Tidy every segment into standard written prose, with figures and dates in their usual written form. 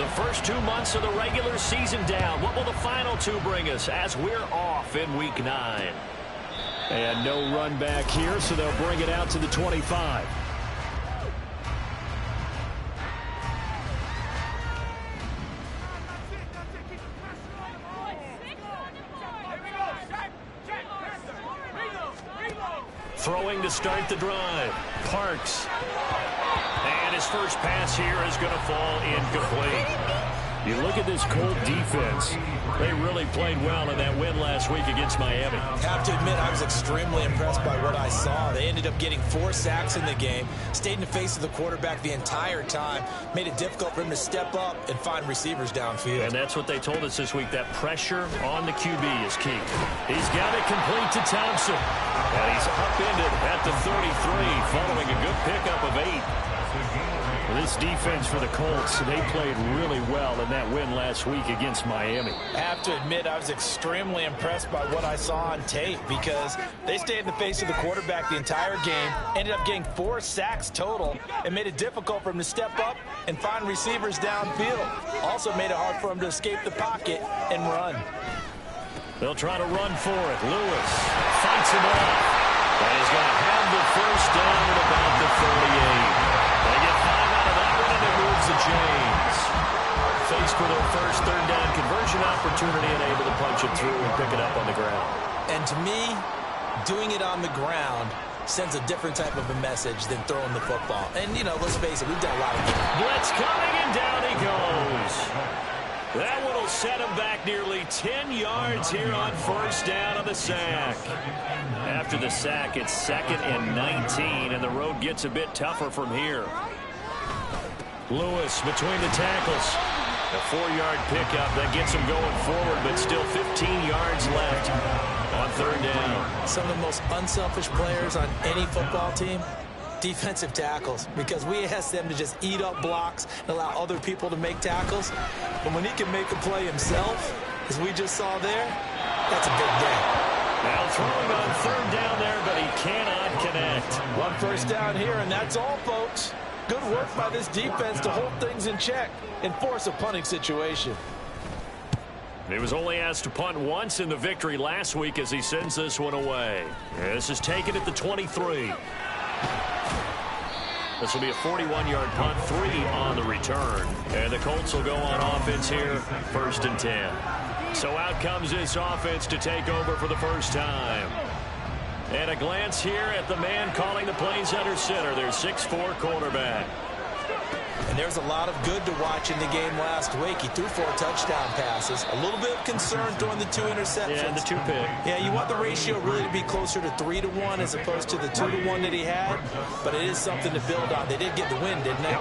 first 2 months of the regular season down. What will the final 2 bring us as we're off in Week 9? And no run back here, so they'll bring it out to the 25. Throwing to start the drive. Parks. And his first pass here is going to fall incomplete. You look at this Colt defense. They really played well in that win last week against Miami. I have to admit, I was extremely impressed by what I saw. They ended up getting 4 sacks in the game, stayed in the face of the quarterback the entire time, made it difficult for him to step up and find receivers downfield. And that's what they told us this week, that pressure on the QB is key. He's got it complete to Thompson. And he's upended at the 33 following a good pickup of 8. This defense for the Colts, they played really well in that win last week against Miami. I have to admit, I was extremely impressed by what I saw on tape because they stayed in the face of the quarterback the entire game, ended up getting 4 sacks total, and made it difficult for him to step up and find receivers downfield. Also made it hard for him to escape the pocket and run. They'll try to run for it. Lewis fights him off. And he's going to have the first down at about the 38. They get 5 out of that one, and it moves the chains. Faced with their first third down conversion opportunity and able to punch it through and pick it up on the ground. And to me, doing it on the ground sends a different type of a message than throwing the football. And, you know, let's face it, we've done a lot of blitz coming, and down he goes. That one will set him back nearly 10 yards here on first down on the sack. After the sack, it's 2nd and 19, and the road gets a bit tougher from here. Lewis between the tackles. A 4-yard pickup that gets him going forward, but still 15 yards left on third down. Some of the most unselfish players on any football team, defensive tackles, because we ask them to just eat up blocks and allow other people to make tackles. But when he can make a play himself, as we just saw there, that's a big day. Now throwing on third down there, but he cannot connect. 1 first down here, and that's all, folks. Good work by this defense to hold things in check and force a punting situation. He was only asked to punt once in the victory last week as he sends this one away. This is taken at the 23. This will be a 41-yard punt, 3 on the return. And the Colts will go on offense here, 1st and 10. So out comes this offense to take over for the first time. And a glance here at the man calling the plays under center, their 6'4" quarterback. And there's a lot of good to watch in the game last week. He threw 4 touchdown passes. A little bit of concern throwing the 2 interceptions. Yeah, the 2 pick. Yeah, you want the ratio really to be closer to 3-1 as opposed to the 2-1 that he had. But it is something to build on. They did get the win, didn't they?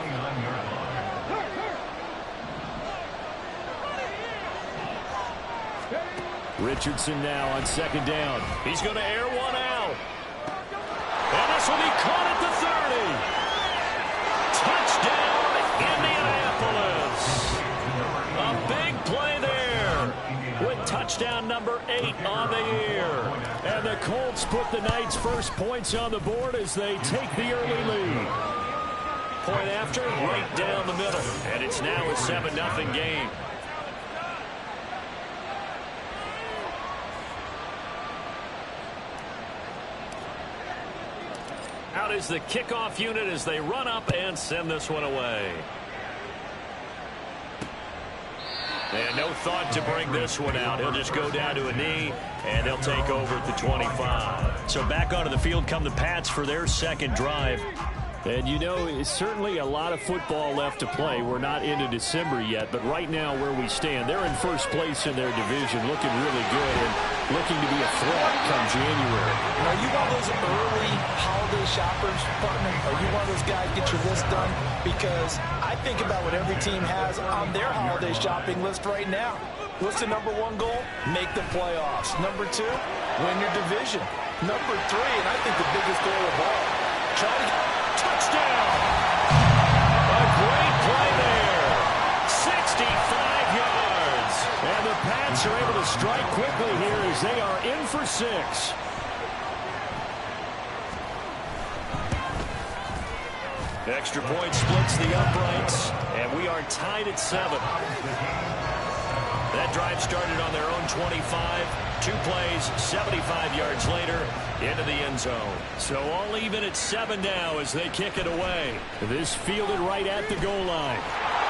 Richardson now on 2nd down. He's going to air one out. And this will be caught at the 30. Touchdown, Indianapolis. A big play there with touchdown number 8 on the year. And the Colts put the Knights' first points on the board as they take the early lead. Point after, right down the middle. And it's now a 7-0 game. Out is the kickoff unit as they run up and send this one away. And no thought to bring this one out. He'll just go down to a knee, and they'll take over at the 25. So back onto the field come the Pats for their second drive. And, you know, it's certainly a lot of football left to play. We're not into December yet, but right now where we stand, they're in first place in their division, looking really good and looking to be a threat come January. Are you one of those early holiday shoppers, partner? Are you one of those guys get your list done? Because I think about what every team has on their holiday shopping list right now. What's the number 1 goal? Make the playoffs. Number 2, win your division. Number 3, and I think the biggest goal of all, try to get touchdown. A great play there. 65 yards. And the Pats are able to strike quickly here as they are in for 6. Extra point splits the uprights, and we are tied at 7. That drive started on their own 25. 2 plays, 75 yards later, into the end zone. So all even at 7 now as they kick it away. This fielded right at the goal line.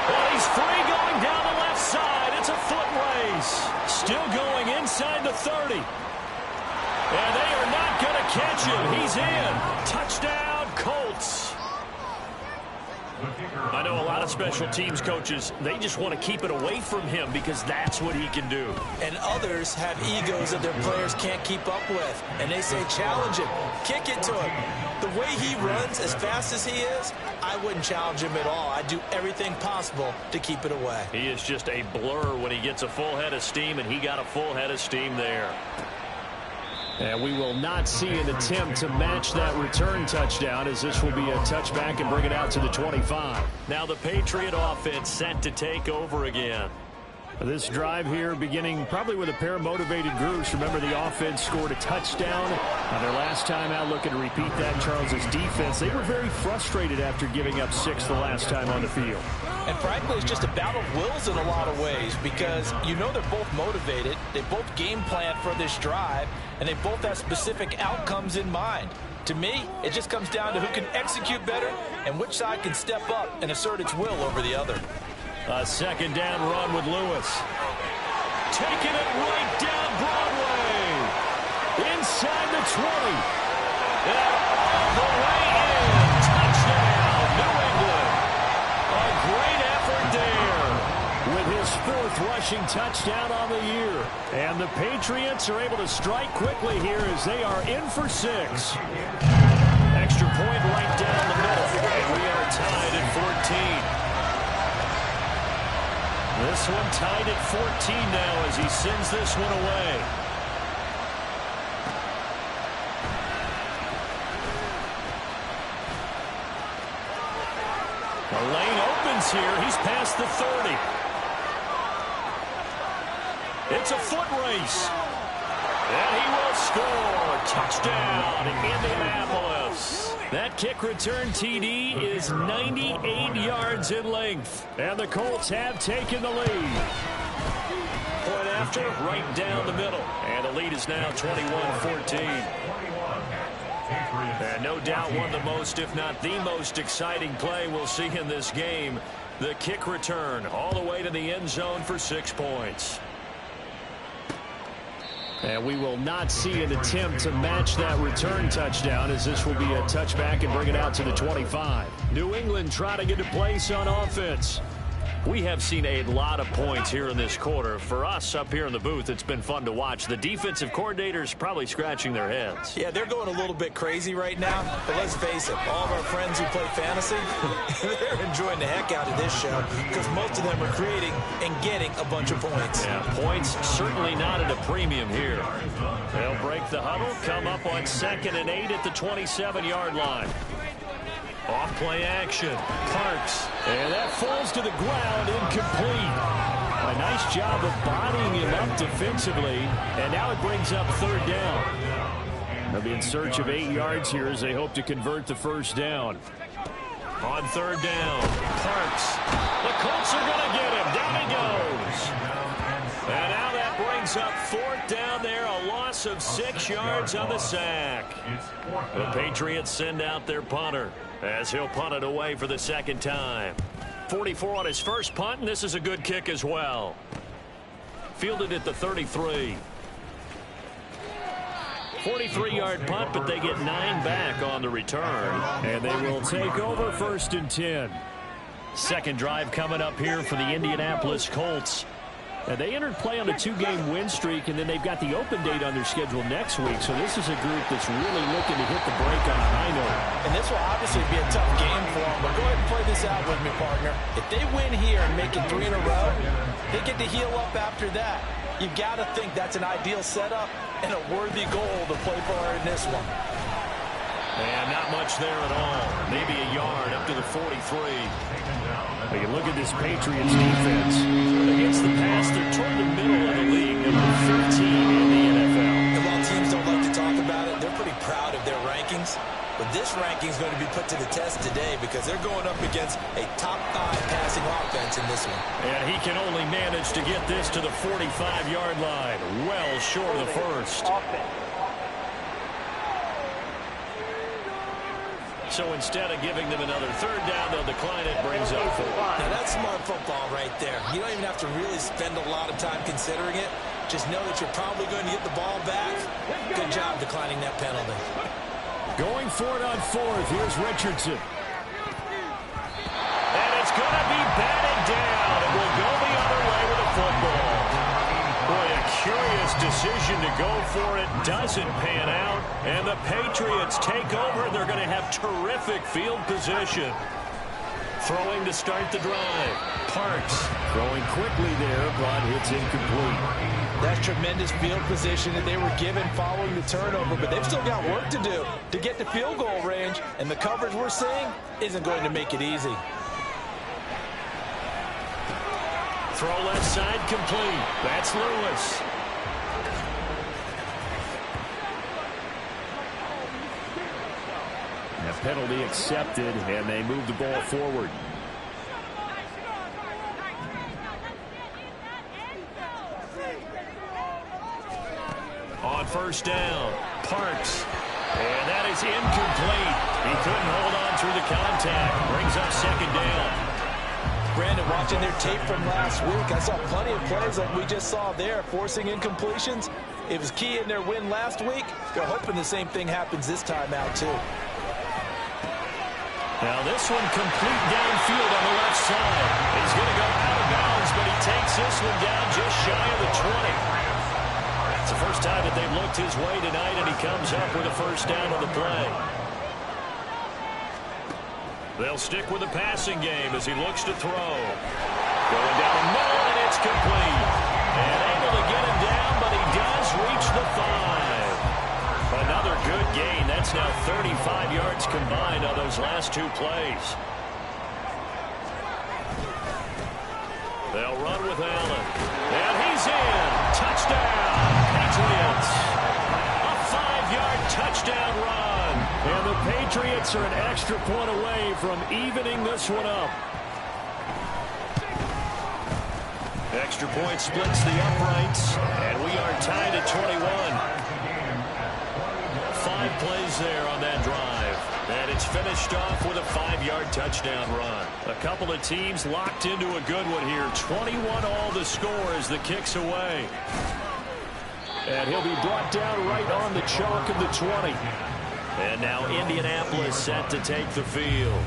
Oh, he's free going down the left side. It's a foot race. Still going inside the 30. And they are not going to catch him. He's in. Touchdown, Colts. I know a lot of special teams coaches, they just want to keep it away from him because that's what he can do. And others have egos that their players can't keep up with. And they say, challenge him, kick it to him. The way he runs as fast as he is, I wouldn't challenge him at all. I'd do everything possible to keep it away. He is just a blur when he gets a full head of steam, and he got a full head of steam there. And we will not see an attempt to match that return touchdown, as this will be a touchback and bring it out to the 25. Now the Patriot offense set to take over again. This drive here beginning probably with a pair of motivated groups. Remember, the offense scored a touchdown on their last time out. Looking to repeat that. Charles's defense, they were very frustrated after giving up 6 the last time on the field. And frankly, it's just a battle of wills in a lot of ways because you know they're both motivated. They both game plan for this drive, and they both have specific outcomes in mind. To me, it just comes down to who can execute better and which side can step up and assert its will over the other. A second down run with Lewis. Taking it right down Broadway. Inside the 20. And all the way in. Touchdown, New England. A great effort there with his 4th rushing touchdown on the year. And the Patriots are able to strike quickly here as they are in for 6. Extra point right down the middle. And we are tied at 14. This one tied at 14 now as he sends this one away. The lane opens here. He's past the 30. It's a foot race. And he will score. Touchdown, Indianapolis. That kick return TD is 98 yards in length. And the Colts have taken the lead. Point after, right down the middle. And the lead is now 21-14. And no doubt one of the most, if not the most exciting play we'll see in this game. The kick return all the way to the end zone for 6 points. And we will not see an attempt to match that return touchdown, as this will be a touchback and bring it out to the 25. New England trying to get a place on offense. We have seen a lot of points here in this quarter. For us up here in the booth, it's been fun to watch. The defensive coordinators probably scratching their heads. Yeah, they're going a little bit crazy right now. But let's face it, all of our friends who play fantasy, they're enjoying the heck out of this show because most of them are creating and getting a bunch of points. Yeah, points certainly not at a premium here. They'll break the huddle, come up on 2nd and 8 at the 27-yard line. Off play action. Parks. And that falls to the ground, incomplete. A nice job of bodying him up defensively. And now it brings up 3rd down. They'll be in search of 8 yards here as they hope to convert the 1st down. On 3rd down, Parks. The Colts are going to get him. Down he goes. And now that brings up 4th down there. A loss of 6 yards on the sack. The Patriots send out their punter, as he'll punt it away for the 2nd time. 44 on his first punt, and this is a good kick as well. Fielded at the 33. 43-yard punt, but they get 9 back on the return. And they will take over 1st and 10. Second drive coming up here for the Indianapolis Colts. And they entered play on a 2-game win streak, and then they've got the open date on their schedule next week. So this is a group that's really looking to hit the break on a high note. And this will obviously be a tough game for them. But go ahead and play this out with me, partner. If they win here and make it 3 in a row, they get to heal up after that. You've got to think that's an ideal setup and a worthy goal to play for in this one. And not much there at all. Maybe a yard up to the 43. But you look at this Patriots defense. Against the pass, they're toward the middle of the league, number 15 in the NFL. And while teams don't like to talk about it, they're pretty proud of their rankings. But this ranking is going to be put to the test today because they're going up against a top 5 passing offense in this one. And he can only manage to get this to the 45-yard line. Well short of the first. So instead of giving them another third down, they'll decline it, brings up 4. Now that's smart football right there. You don't even have to really spend a lot of time considering it. Just know that you're probably going to get the ball back. Good job declining that penalty. Going for it on 4th. Here's Richardson. And it's going to be batted down. It will go the other way with the football. Boy, a curious decision to go for it. Doesn't pan out. And the Patriots take over. They're going to have terrific field position. Throwing to start the drive. Parks throwing quickly there, but it's incomplete. That's tremendous field position that they were given following the turnover, but they've still got work to do to get to field goal range, and the coverage we're seeing isn't going to make it easy. Throw left side complete. That's Lewis. A penalty accepted, and they move the ball forward. On first down, Parks. And that is incomplete. He couldn't hold on through the contact. Brings up second down. Brandon, watching their tape from last week, I saw plenty of plays like we just saw there, forcing incompletions. It was key in their win last week. They're hoping the same thing happens this time out, too. Now this one complete downfield on the left side. He's going to go out of bounds, but he takes this one down just shy of the 20. It's the first time that they've looked his way tonight, and he comes up with a first down on the play. They'll stick with the passing game as he looks to throw. Going down the middle, and it's complete. And able to get him down, but he does reach the 5. Another good gain. That's now 35 yards combined on those last 2 plays. They'll run with Allen. And he's in. Touchdown, Patriots. A 5-yard touchdown run. And the Patriots are an extra point away from evening this one up. Extra point splits the uprights. And we are tied at 21. 5 plays there on that drive. And it's finished off with a 5-yard touchdown run. A couple of teams locked into a good one here. 21 all the score as the kick's away. And he'll be brought down right on the chalk of the 20. And now Indianapolis set to take the field.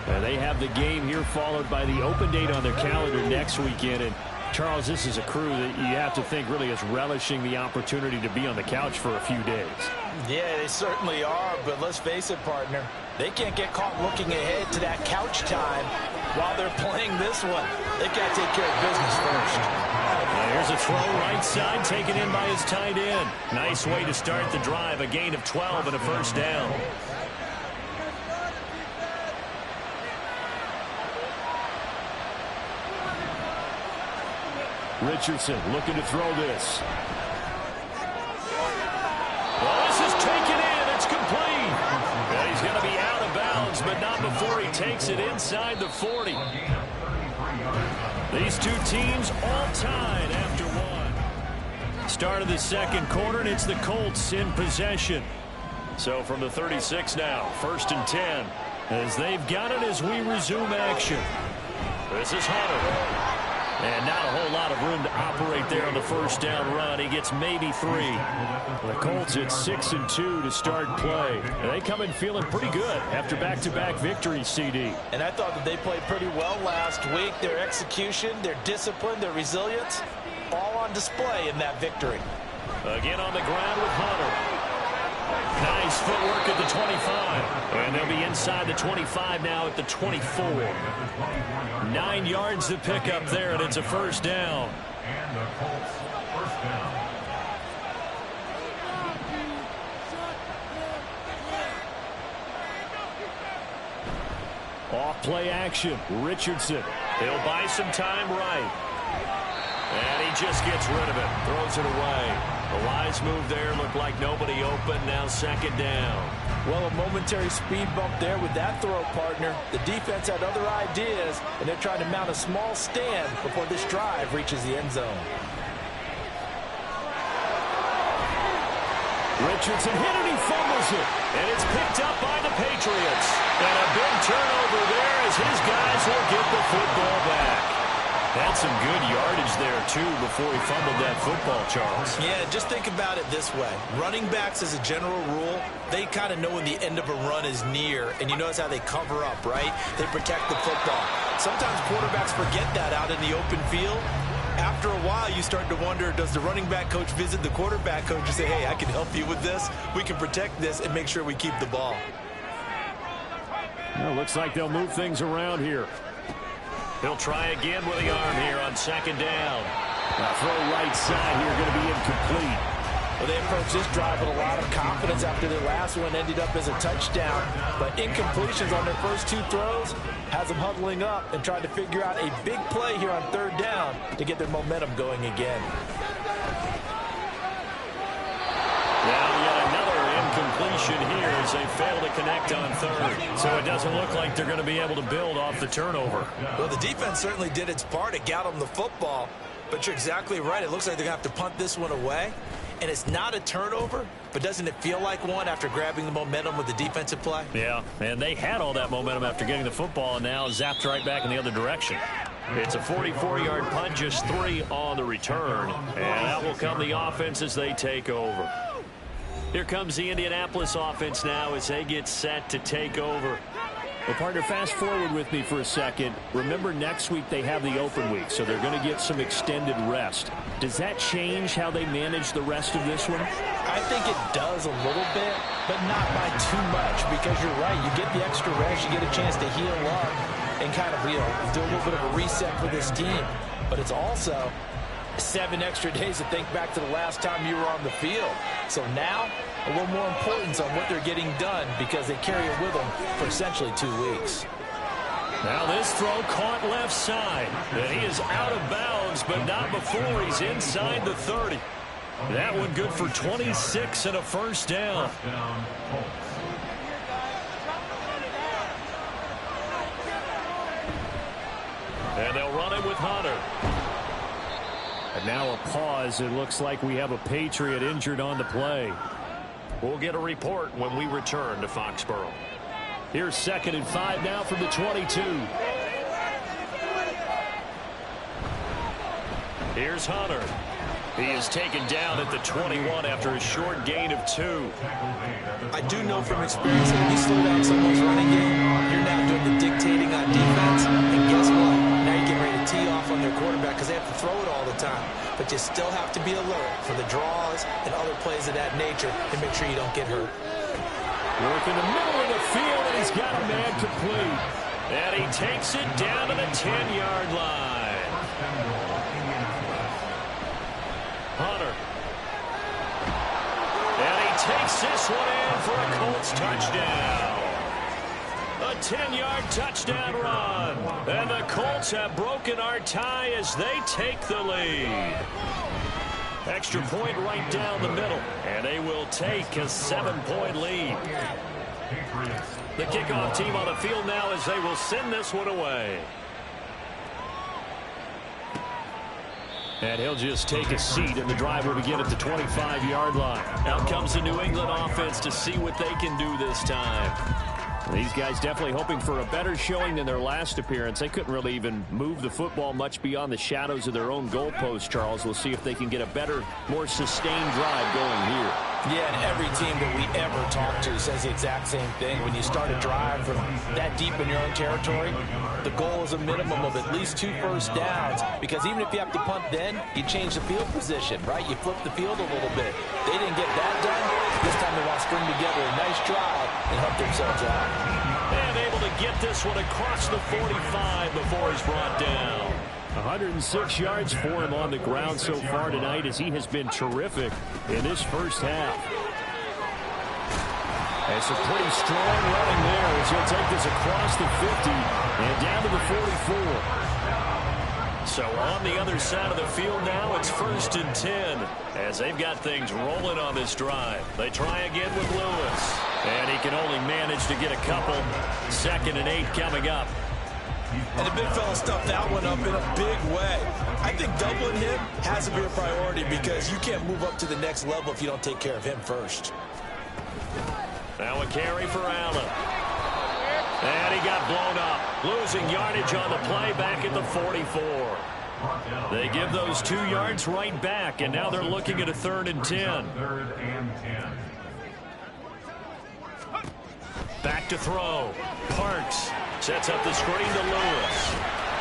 And they have the game here followed by the open date on their calendar next weekend. And Charles, this is a crew that you have to think really is relishing the opportunity to be on the couch for a few days. Yeah, they certainly are, but let's face it, partner. They can't get caught looking ahead to that couch time while they're playing this one. They've got to take care of business first. Here's a throw right side taken in by his tight end. Nice way to start the drive. A gain of 12 and a first down. Richardson looking to throw this. Well, this is taken in. It's complete. Well, he's going to be out of bounds, but not before he takes it inside the 40. These two teams all tied after one. Start of the second quarter, and it's the Colts in possession. So from the 36 now, 1st and 10, as they've got it as we resume action. This is Hunter. And not a whole lot of room to operate there on the first down run. He gets maybe 3. The Colts at 6-2 to start play. And they come in feeling pretty good after back-to-back victories, CD. And I thought that they played pretty well last week. Their execution, their discipline, their resilience, all on display in that victory. Again on the ground with Hunter. Nice footwork at the 25. And they'll be inside the 25 now at the 24. 9 yards to pick up there, and it's a first down. And the Colts first down. Off play action. Richardson. He'll buy some time right. And he just gets rid of it. Throws it away. A wise move there. Looked like nobody open. Now second down. Well, a momentary speed bump there with that throw, partner. The defense had other ideas, and they're trying to mount a small stand before this drive reaches the end zone. Richardson hit it, he fumbles it. And it's picked up by the Patriots. And a big turnover there as his guys will get the football back. Had some good yardage there, too, before he fumbled that football, Charles. Yeah, just think about it this way. Running backs, as a general rule, they kind of know when the end of a run is near. And you notice how they cover up, right? They protect the football. Sometimes quarterbacks forget that out in the open field. After a while, you start to wonder, does the running back coach visit the quarterback coach and say, hey, I can help you with this. We can protect this and make sure we keep the ball. Well, looks like they'll move things around here. He'll try again with the arm here on second down. Throw right side here, going to be incomplete. Well, they approached this drive with a lot of confidence after their last one ended up as a touchdown. But incompletions on their first two throws has them huddling up and trying to figure out a big play here on third down to get their momentum going again. Now yet another incompletion here as they fail to connect on third. So it doesn't look like they're going to be able to build off the turnover. Well, the defense certainly did its part to get them the football. But you're exactly right. It looks like they're going to have to punt this one away. And it's not a turnover, but doesn't it feel like one after grabbing the momentum with the defensive play? Yeah, and they had all that momentum after getting the football and now zapped right back in the other direction. It's a 44-yard punt, just 3 on the return. And out will come the offense as they take over. Here comes the Indianapolis offense now as they get set to take over. Well, partner, fast forward with me for a second. Remember, next week they have the open week, so they're going to get some extended rest. Does that change how they manage the rest of this one? I think it does a little bit, but not by too much, because you're right. You get the extra rest, you get a chance to heal up and kind of, do a little bit of a reset for this team. But it's also 7 extra days to think back to the last time you were on the field. So now, a little more importance on what they're getting done because they carry it with them for essentially 2 weeks. Now this throw caught left side. And he is out of bounds, but not before he's inside the 30. That one good for 26 and a first down. And they'll run it with Hunter. And now a pause. It looks like we have a Patriot injured on the play. We'll get a report when we return to Foxborough. Here's 2nd and 5 now from the 22. Here's Hunter. He is taken down at the 21 after a short gain of 2. I do know from experience that when you slow down someone's running game, you're now doing the dictating on defense. And guess what? Now you're getting ready to tee off on their quarterback because they have to throw it all the time. But you still have to be alert for the draws and other plays of that nature to make sure you don't get hurt. Work in the middle of the field, and he's got a man complete. And he takes it down to the 10-yard line. Hunter. And he takes this one in for a Colts touchdown. A 10-yard touchdown run. And the Colts have broken our tie as they take the lead. Extra point right down the middle. And they will take a 7-point lead. The kickoff team on the field now as they will send this one away. And he'll just take a seat, and the drive will begin at the 25-yard line. Out comes the New England offense to see what they can do this time. These guys definitely hoping for a better showing than their last appearance. They couldn't really even move the football much beyond the shadows of their own goalpost, Charles. We'll see if they can get a better, more sustained drive going here. Yeah, and every team that we ever talk to says the exact same thing. When you start a drive from that deep in your own territory, the goal is a minimum of at least 2 first downs, because even if you have to punt then, you change the field position, right? You flip the field a little bit. They didn't get that done. This time they want to string together a nice drive and help themselves out. And able to get this one across the 45 before he's brought down. 106 yards for him on the ground so far tonight, as he has been terrific in this first half. And some pretty strong running there as he'll take this across the 50 and down to the 44. So on the other side of the field now, it's 1st and 10 as they've got things rolling on this drive. They try again with Lewis, and he can only manage to get a couple. 2nd and 8 coming up. And the big fella stuffed that one up in a big way. I think doubling him has to be a priority because you can't move up to the next level if you don't take care of him first. Now a carry for Allen. And he got blown up. Losing yardage on the play back at the 44. They give those 2 yards right back, and now they're looking at a 3rd and 10. 3rd and 10. Back to throw. Parks sets up the screen to Lewis.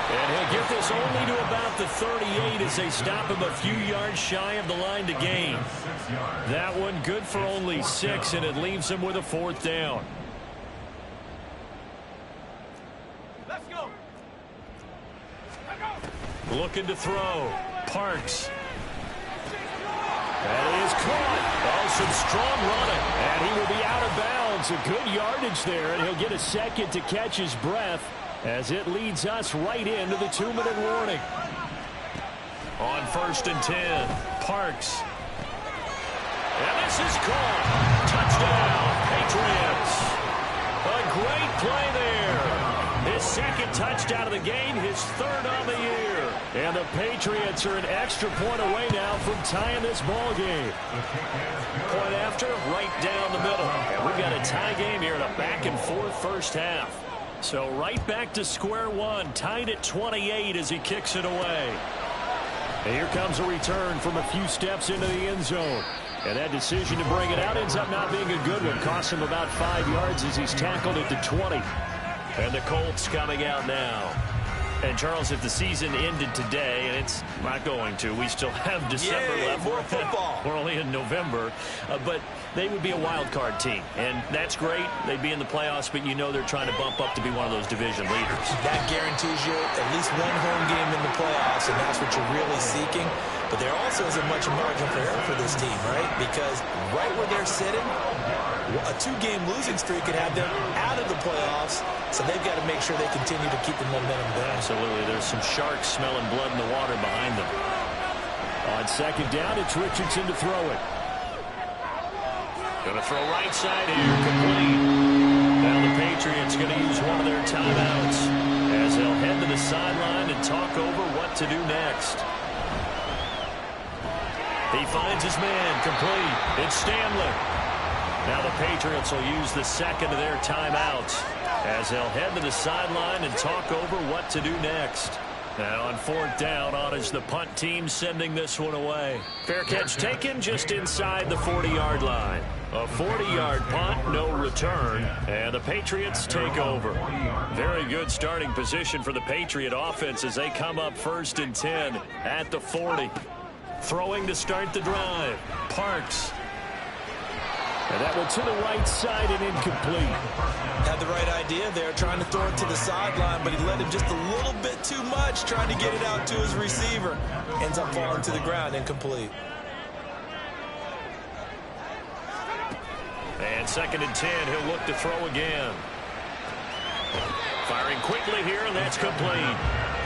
And he'll get this only to about the 38 as they stop him a few yards shy of the line to gain. That one good for only 6, and it leaves him with a 4th down. Let's go. Looking to throw. Parks. And he is caught. Oh, some strong running. And he will be out of bounds. A good yardage there, and he'll get a second to catch his breath as it leads us right into the 2-minute warning. On 1st and 10, Parks. And this is caught. Touchdown, Patriots. A great play there. His 2nd touchdown of the game, his 3rd on the year. And the Patriots are an extra point away now from tying this ball game. Point after, right down the middle. And we've got a tie game here in a back-and-forth first half. So right back to square one, tied at 28 as he kicks it away. And here comes a return from a few steps into the end zone. And that decision to bring it out ends up not being a good one. Costs him about 5 yards as he's tackled at the 20. And the Colts coming out now. And, Charles, if the season ended today, and it's not going to, we still have December left. More football. We're only in November. But they would be a wild card team. And that's great. They'd be in the playoffs, but you know they're trying to bump up to be one of those division leaders. That guarantees you at least one home game in the playoffs, and that's what you're really seeking. But there also isn't much margin for error for this team, right? Because right where they're sitting, a 2-game losing streak could have them out of the playoffs, so they've got to make sure they continue to keep the momentum going. Absolutely. There's some sharks smelling blood in the water behind them. On 2nd down, it's Richardson to throw it. Going to throw right side here, complete. Now the Patriots going to use one of their timeouts as they'll head to the sideline and talk over what to do next. He finds his man, complete. It's Stanley. Now the Patriots will use the 2nd of their timeouts as they'll head to the sideline and talk over what to do next. Now on 4th down, on is the punt team sending this one away. Fair catch taken just inside the 40-yard line. A 40-yard punt, no return, and the Patriots take over. Very good starting position for the Patriot offense as they come up 1st and 10 at the 40. Throwing to start the drive. Parks. And that one to the right side and incomplete. Had the right idea there, trying to throw it to the sideline, but he let him just a little bit too much, trying to get it out to his receiver. Ends up falling to the ground, incomplete. And 2nd and 10, he'll look to throw again. Firing quickly here, and that's complete.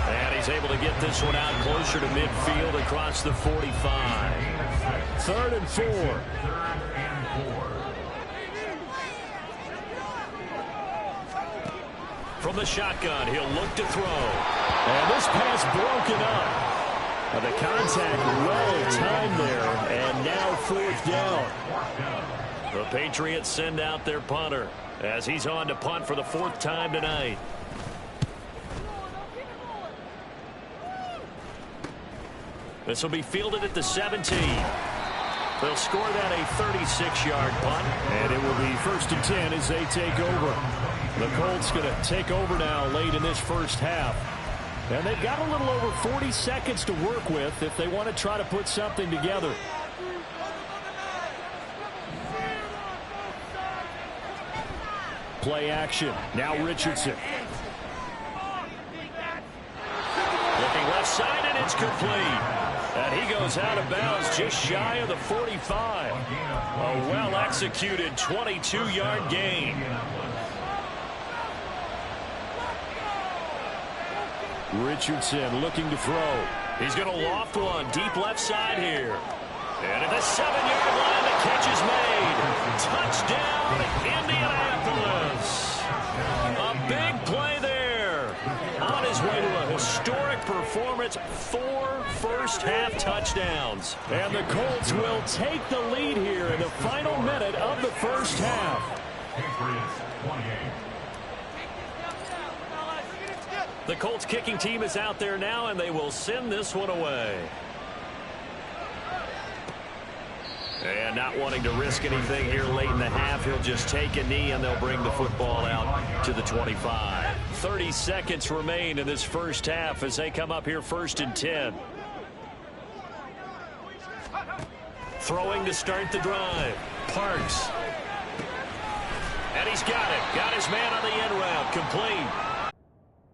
And he's able to get this one out closer to midfield across the 45. 3rd and 4. From the shotgun, he'll look to throw. And this pass broken up. And the contact well timed there, and now 4th down. The Patriots send out their punter as he's on to punt for the 4th time tonight. This will be fielded at the 17. They'll score that a 36-yard punt. And it will be 1st and 10 as they take over. The Colts going to take over now late in this first half. And they've got a little over 40 seconds to work with if they want to try to put something together. Play action. Now Richardson. Looking left side, and it's complete. And he goes out of bounds just shy of the 45. A well-executed 22-yard gain. Richardson looking to throw. He's going to loft one deep left side here. And at the 7-yard line, the catch is made. Touchdown, Indianapolis. A big play there. On his way to a historic performance, 4 first-half touchdowns. And the Colts will take the lead here in the final minute of the first half. Patriots 28. The Colts kicking team is out there now, and they will send this one away. And not wanting to risk anything here late in the half, he'll just take a knee, and they'll bring the football out to the 25. 30 seconds remain in this first half as they come up here 1st and 10. Throwing to start the drive. Parks. And he's got it. Got his man on the end route. Complete.